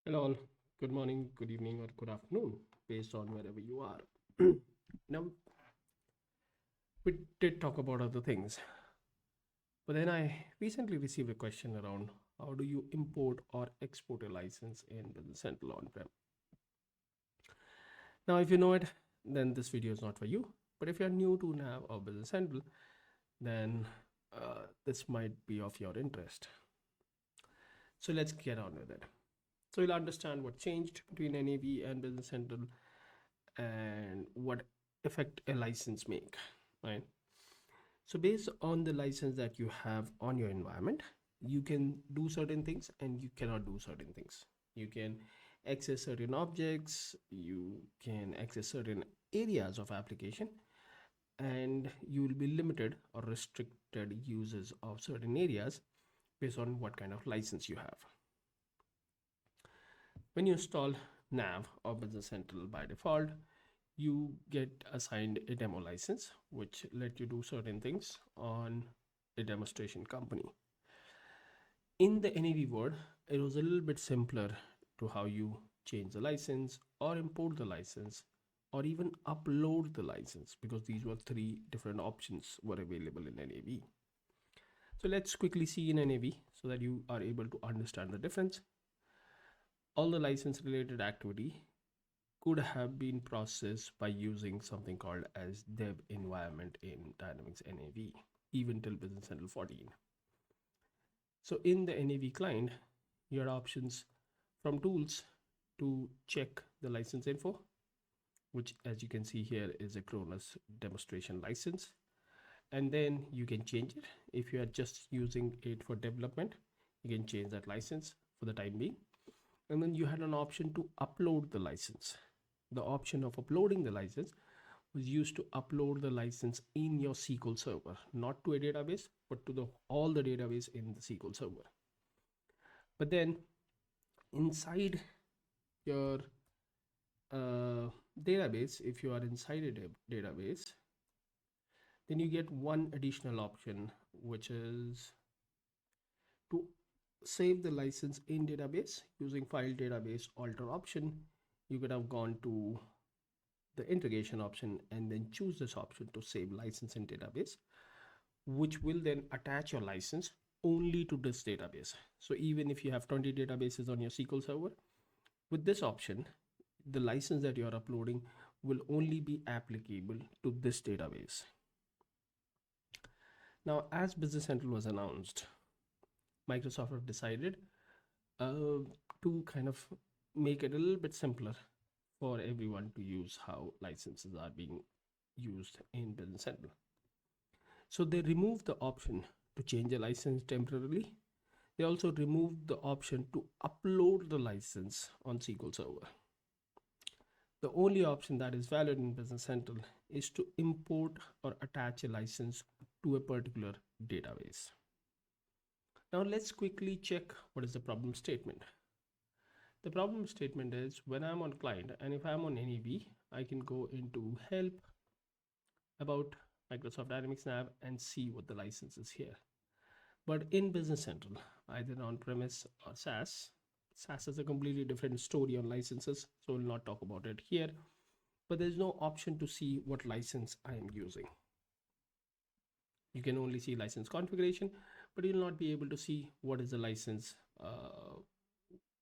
Hello all. Good morning, good evening, or good afternoon, based on wherever you are. Now, we did talk about other things, but then I recently received a question around how do you import or export a license in Business Central on-prem. Now, if you know it, then this video is not for you. But if you're new to NAV or Business Central, then this might be of your interest. So let's get on with it. So you'll understand what changed between NAV and Business Central and what effect a license make, right? So based on the license that you have on your environment, you can do certain things and you cannot do certain things. You can access certain objects, you can access certain areas of application, and you will be limited or restricted uses of certain areas based on what kind of license you have. When you install NAV or Business Central by default, you get assigned a demo license which let you do certain things on a demonstration company. In the NAV world, it was a little bit simpler to how you change the license or import the license or even upload the license, because these were three different options were available in NAV. So let's quickly see in NAV so that you are able to understand the difference. All the license related activity could have been processed by using something called as dev environment in Dynamics NAV, even till Business Central 14. So in the NAV client, your options from tools to check the license info, which as you can see here is a Cronus demonstration license. And then you can change it. If you are just using it for development, you can change that license for the time being. And then you had an option to upload the license. The option of uploading the license was used to upload the license in your SQL server, not to a database, but to all the database in the SQL server. But then inside your database, if you are inside a database, then you get one additional option, which is to save the license in database using file database alter option. You could have gone to the integration option and then choose this option to save license in database, which will then attach your license only to this database. So even if you have 20 databases on your SQL server, with this option, the license that you are uploading will only be applicable to this database. Now, as Business Central was announced, Microsoft have decided to kind of make it a little bit simpler for everyone to use how licenses are being used in Business Central. So they removed the option to change a license temporarily. They also removed the option to upload the license on SQL Server. The only option that is valid in Business Central is to import or attach a license to a particular database. Now let's quickly check what is the problem statement. The problem statement is when I'm on client and if I'm on NAV, I can go into help about Microsoft Dynamics NAV and see what the license is here. But in Business Central, either on-premise or SaaS is a completely different story on licenses, so we'll not talk about it here. But there's no option to see what license I am using. You can only see license configuration, but you'll not be able to see what is the license,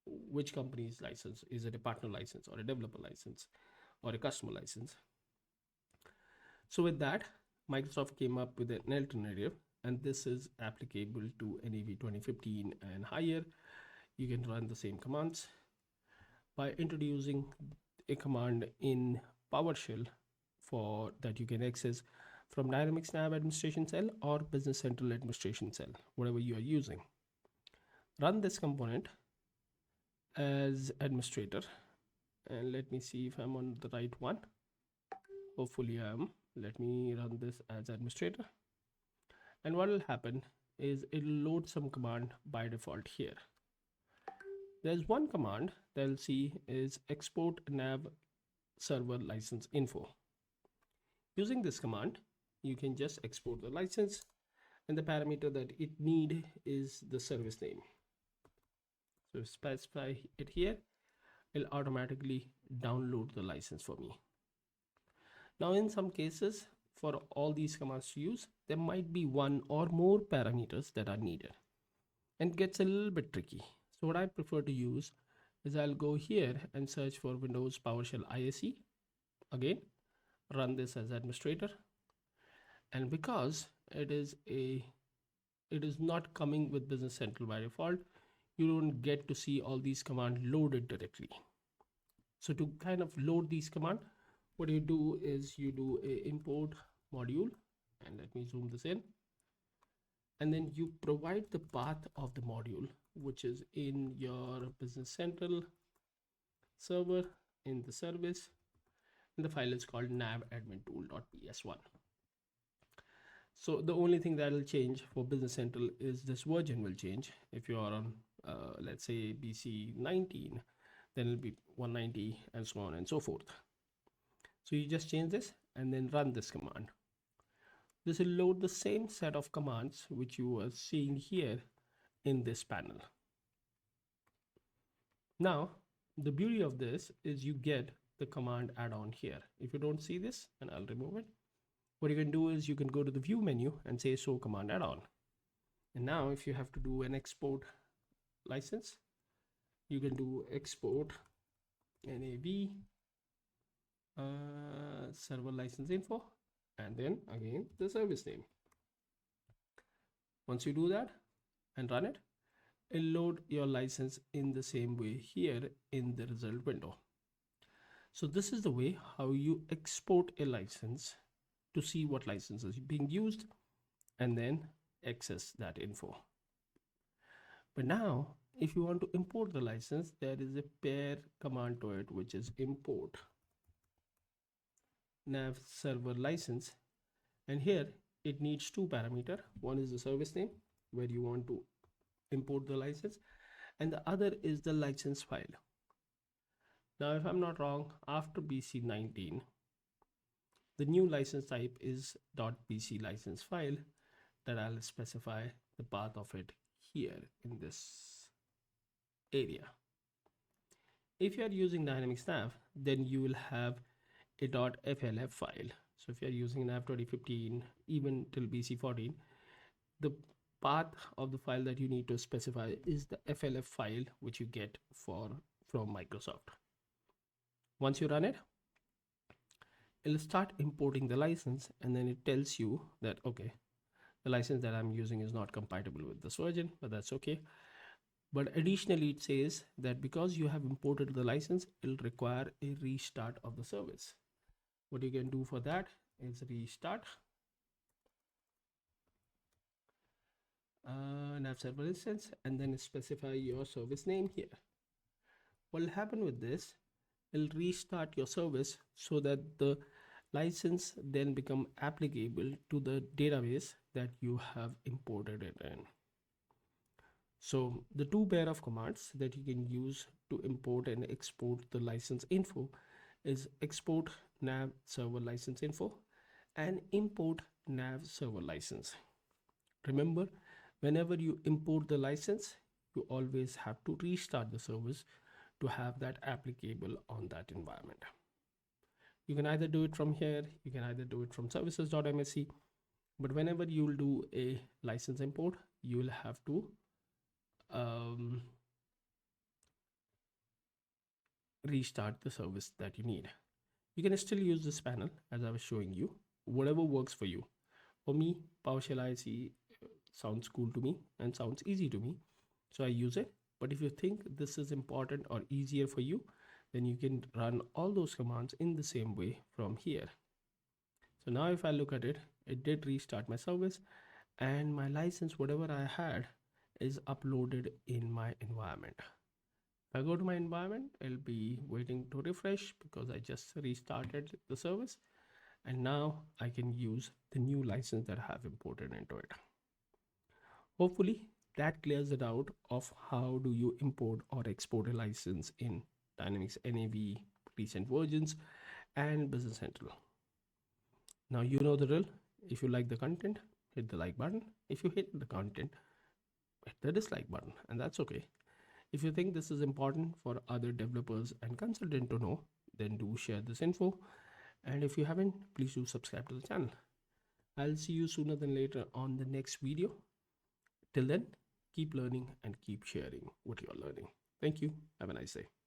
which company's license. Is it a partner license or a developer license or a customer license? So with that, Microsoft came up with an alternative, and this is applicable to NAV 2015 and higher. You can run the same commands by introducing a command in PowerShell for that you can access from Dynamics NAV administration cell or Business Central administration cell, whatever you are using. Run this component as administrator, and let me see if I'm on the right one. Hopefully I am. Let me run this as administrator, and what will happen is it will load some command by default here. There's one command that I'll see is export nav server license info. Using this command, you can just export the license, and the parameter that it need is the service name. So specify it here, it'll automatically download the license for me. Now, in some cases, for all these commands to use, there might be one or more parameters that are needed, and it gets a little bit tricky. So what I prefer to use is I'll go here and search for Windows PowerShell ISE. Again, run this as administrator, and because it is not coming with Business Central by default, you don't get to see all these commands loaded directly. So to kind of load these commands, what you do is you do a import module, and let me zoom this in, and then you provide the path of the module, which is in your Business Central server in the service, and the file is called navadmintool.ps1. So the only thing that will change for Business Central is this version will change. If you are on let's say BC 19, then it'll be 190 and so on and so forth. So you just change this and then run this command. This will load the same set of commands which you are seeing here in this panel. Now, the beauty of this is you get the command add-on here. If you don't see this, and I'll remove it, what you can do is you can go to the view menu and say show command add-on. And now if you have to do an export license, you can do export NAV server license info, and then again the service name. Once you do that and run it, it'll load your license in the same way here in the result window. So this is the way how you export a license to see what license is being used and then access that info. But now if you want to import the license, there is a pair command to it, which is import nav server license, and here it needs two parameters. One is the service name where you want to import the license, and the other is the license file. Now if I'm not wrong, after BC 19, the new license type is .bc license file that I'll specify the path of it here in this area. If you are using Dynamics NAV, then you will have a .flf file. So if you are using NAV 2015 even till BC 14, the path of the file that you need to specify is the flf file which you get from Microsoft. Once you run it, it'll start importing the license, and then it tells you that okay, the license that I'm using is not compatible with this version, but that's okay. But additionally, it says that because you have imported the license, it'll require a restart of the service. What you can do for that is restart nav server instance, and then specify your service name here. What will happen with this, it'll restart your service so that the license then become applicable to the database that you have imported it in. So the two pair of commands that you can use to import and export the license info is export nav server license info and import nav server license. Remember, whenever you import the license, you always have to restart the service to have that applicable on that environment. You can either do it from here, you can either do it from services.msc, but whenever you will do a license import, you will have to restart the service that you need. You can still use this panel as I was showing you, whatever works for you. For me, PowerShell IC sounds cool to me and sounds easy to me, so I use it. But if you think this is important or easier for you, then you can run all those commands in the same way from here. So now if I look at it, it did restart my service, and my license, whatever I had, is uploaded in my environment. If I go to my environment, it'll be waiting to refresh because I just restarted the service, and now I can use the new license that I have imported into it. Hopefully that clears it out of how do you import or export a license in Dynamics NAV recent versions and Business Central. Now you know the drill. If you like the content, hit the like button. If you hate the content, hit the dislike button, and that's okay. If you think this is important for other developers and consultants to know, then do share this info. And if you haven't, please do subscribe to the channel. I'll see you sooner than later on the next video. Till then, keep learning and keep sharing what you're learning. Thank you. Have a nice day.